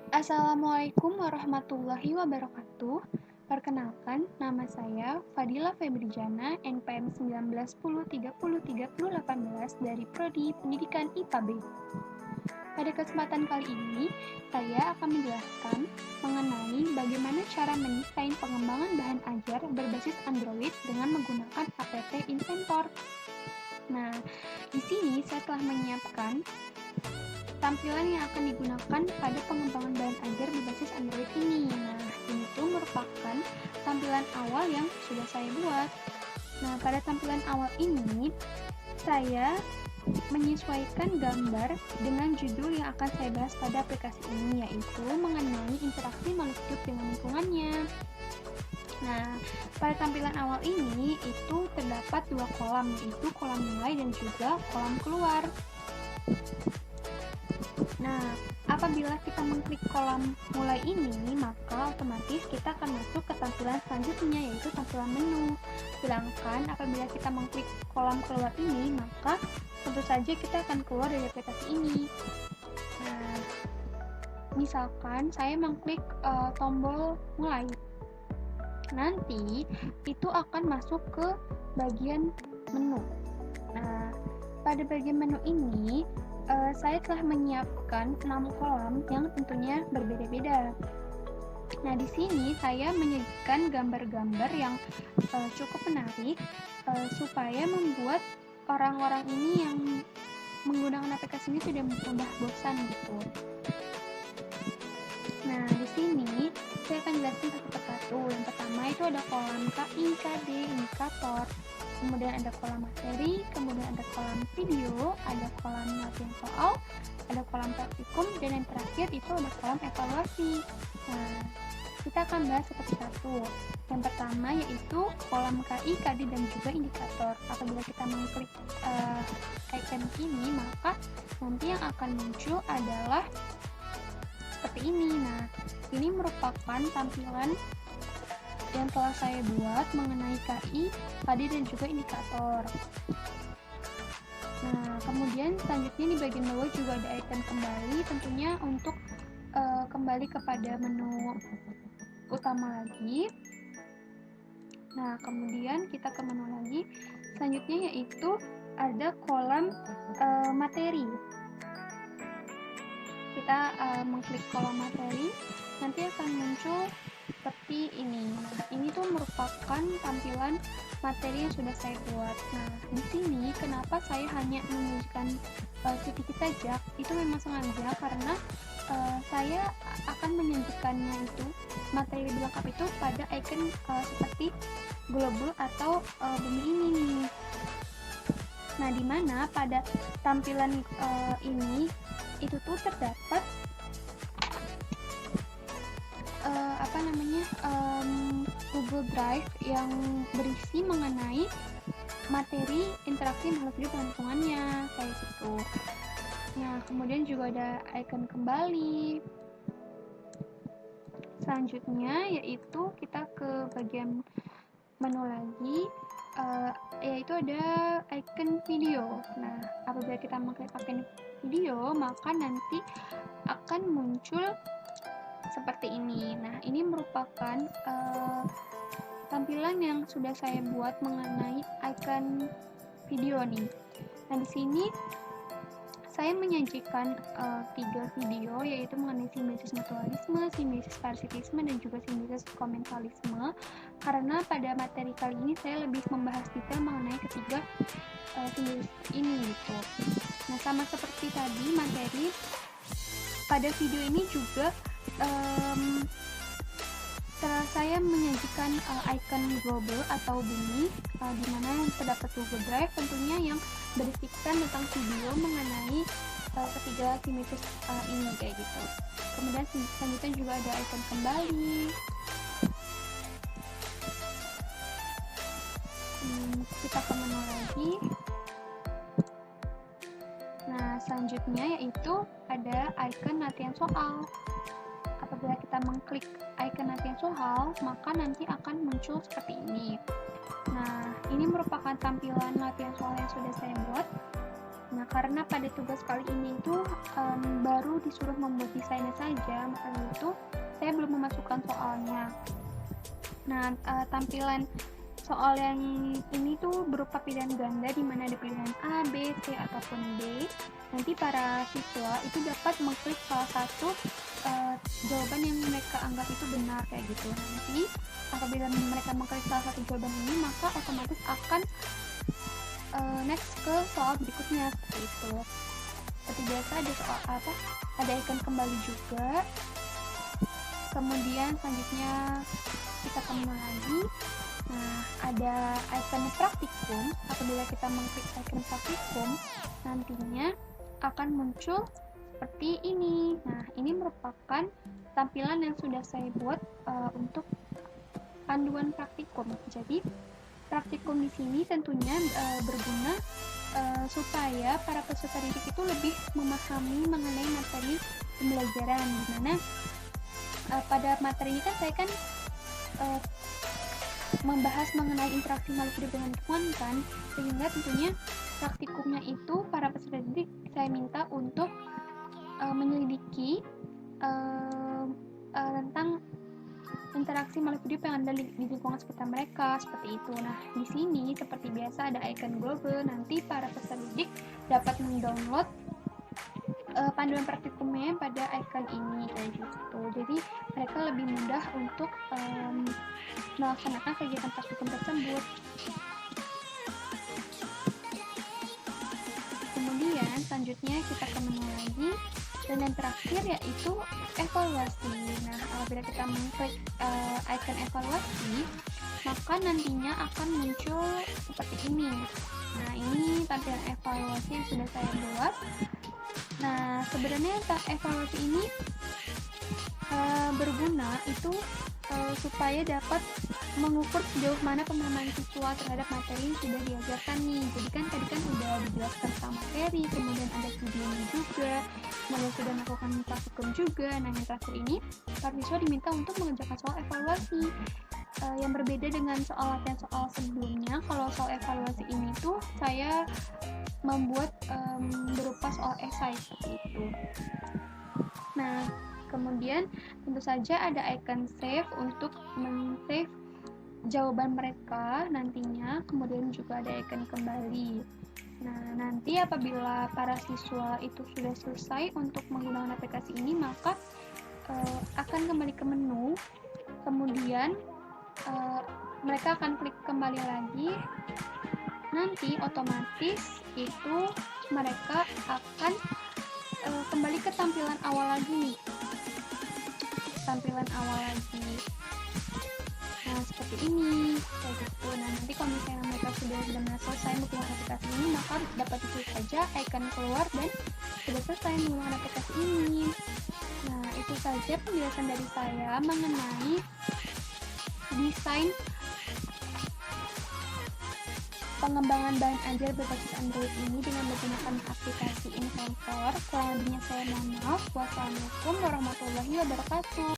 Assalamualaikum warahmatullahi wabarakatuh. Perkenalkan, nama saya Fadila Febrijana, NPM 1910303018 dari Prodi Pendidikan IPA B. Pada kesempatan kali ini, saya akan menjelaskan mengenai bagaimana cara mendesain pengembangan bahan ajar berbasis Android dengan menggunakan app Inventor. Nah, di sini saya telah menyiapkan tampilan yang akan digunakan pada pengembangan bahan ajar berbasis Android ini. Nah, ini tuh merupakan tampilan awal yang sudah saya buat. Nah, pada tampilan awal ini, saya menyesuaikan gambar dengan judul yang akan saya bahas pada aplikasi ini, yaitu mengenai interaksi makhluk hidup dengan lingkungannya. Nah, pada tampilan awal ini, itu terdapat dua kolam, yaitu kolam mulai dan juga kolam keluar. Nah, apabila kita mengklik kolam mulai ini, maka otomatis kita akan masuk ke tampilan selanjutnya, yaitu tampilan menu. Sedangkan apabila kita mengklik kolam keluar ini, maka tentu saja kita akan keluar dari aplikasi ini. Nah, misalkan saya mengklik tombol mulai, nanti itu akan masuk ke bagian menu. Nah, pada bagian menu ini, saya telah menyiapkan 6 kolam yang tentunya berbeda-beda. Nah, di sini saya menyajikan gambar-gambar yang cukup menarik supaya membuat orang-orang ini yang menggunakan aplikasi ini tidak mudah bosan gitu. Nah, di sini saya akan jelaskan satu persatu. Yang pertama itu ada kolam KI, KD, indikator. Kemudian ada kolam materi, kemudian ada kolam video, ada kolam latihan soal, ada kolam praktikum, dan yang terakhir itu ada kolam evaluasi. Nah, kita akan bahas satu persatu. Yang pertama yaitu kolam KI, KD, dan juga indikator. Apabila kita mengklik icon ini, maka nanti yang akan muncul adalah seperti ini. Nah, ini merupakan tampilan yang telah saya buat mengenai KI, KD, dan juga indikator. Nah, kemudian selanjutnya di bagian bawah juga ada icon kembali, tentunya untuk kembali kepada menu utama lagi. Nah, kemudian kita ke menu lagi. Selanjutnya yaitu ada kolam materi. Kita mengklik kolam materi, nanti akan muncul seperti ini. Nah, ini tuh merupakan tampilan materi yang sudah saya buat. Nah, di sini kenapa saya hanya menunjukkan sedikit saja? Itu memang sengaja karena saya akan menunjukkannya itu materi lengkap itu pada icon seperti global atau bumi ini nih. Nah, di mana pada tampilan ini itu tuh terdapat Google Drive yang berisi mengenai materi interaksi makhluk hidup dan lingkungannya kayak gitu. Nah, kemudian juga ada icon kembali. Selanjutnya yaitu kita ke bagian menu lagi, yaitu ada icon video. Nah, apabila kita mengklik icon video, maka nanti akan muncul seperti ini. Nah, ini merupakan tampilan yang sudah saya buat mengenai icon video nih. Nah, di sini saya menyajikan 3 video, yaitu mengenai simbiosis mutualisme, simbiosis parasitisme, dan juga simbiosis komentalisme. Karena pada materi kali ini saya lebih membahas detail mengenai ketiga simbiosis ini gitu. Nah, sama seperti tadi materi, pada video ini juga saya menyajikan icon global atau bumi, di mana terdapat Google Drive tentunya yang berisikan tentang video mengenai ketiga simbiosis ini kayak gitu. Kemudian selanjutnya juga ada icon kembali. Kita ke menu lagi. Nah, selanjutnya yaitu ada icon latihan soal. Apabila kita mengklik icon latihan soal, maka nanti akan muncul seperti ini. Nah, ini merupakan tampilan latihan soal yang sudah saya buat. Nah, karena pada tugas kali ini itu baru disuruh membuat desainnya saja, makanya itu saya belum memasukkan soalnya. Nah, tampilan soal yang ini tuh berupa pilihan ganda di mana ada pilihan A, B, C, ataupun D. Nanti para siswa itu dapat mengklik salah satu jawaban yang mereka anggap itu benar kayak gitu. Nanti apabila mereka mengklik salah satu jawaban ini, maka otomatis akan next ke soal berikutnya seperti itu. Seperti biasa ada soal apa? Ada ikon kembali juga. Kemudian selanjutnya kita kembali lagi. Nah, ada icon praktikum. Apabila kita mengklik icon praktikum, nantinya akan muncul seperti ini. Nah, ini merupakan tampilan yang sudah saya buat untuk panduan praktikum. Jadi, praktikum di sini tentunya berguna supaya para peserta didik itu lebih memahami mengenai materi pembelajaran. Dimana pada materi ini kan saya kan membahas mengenai interaksi makhluk hidup dengan lingkungan kan, sehingga tentunya praktikumnya itu para peserta didik saya minta untuk menyelidiki tentang interaksi makhluk hidup yang ada di lingkungan sekitar mereka seperti itu. Nah, di sini seperti biasa ada icon global. Nanti para peserta didik dapat mendownload panduan praktikumnya pada icon ini kayak gitu. Jadi mereka lebih mudah untuk melaksanakan kegiatan praktikum tersebut. Kemudian selanjutnya kita ke menu lagi, dan yang terakhir yaitu evaluasi. Nah, apabila kita mengklik icon evaluasi, maka nantinya akan muncul seperti ini. Nah, ini tampilan evaluasi yang sudah saya buat. Nah, sebenarnya evaluasi ini berguna itu supaya dapat mengukur sejauh mana pemahaman siswa terhadap materi yang sudah diajarkan nih. Jadi kan tadi kan udah dijelaskan tentang materi, kemudian ada videonya juga, kemudian sudah melakukan praktikum juga. Nah, yang terakhir ini para siswa diminta untuk mengerjakan soal evaluasi. Yang berbeda dengan soal latihan soal sebelumnya, kalau soal evaluasi ini tuh saya membuat berupa soal esai seperti itu. Nah, kemudian tentu saja ada icon save untuk men-save jawaban mereka nantinya, kemudian juga ada icon kembali. Nah, nanti apabila para siswa itu sudah selesai untuk menggunakan aplikasi ini, maka akan kembali ke menu, kemudian mereka akan klik kembali lagi. Nanti otomatis itu mereka akan kembali ke tampilan awal lagi nih. Tampilan awal lagi. Nah, seperti ini kayak gitu. Nah, nanti kalau misalnya mereka sudah benar-benar selesai menggunakan aplikasi ini, maka dapat diklik saja icon keluar dan sudah selesai menggunakan aplikasi ini. Nah, itu saja penjelasan dari saya mengenai desain pengembangan bahan ajar berbasis Android ini dengan menggunakan aplikasi Inventor. Kurang lebihnya saya mohon maaf. Wassalamualaikum warahmatullahi wabarakatuh.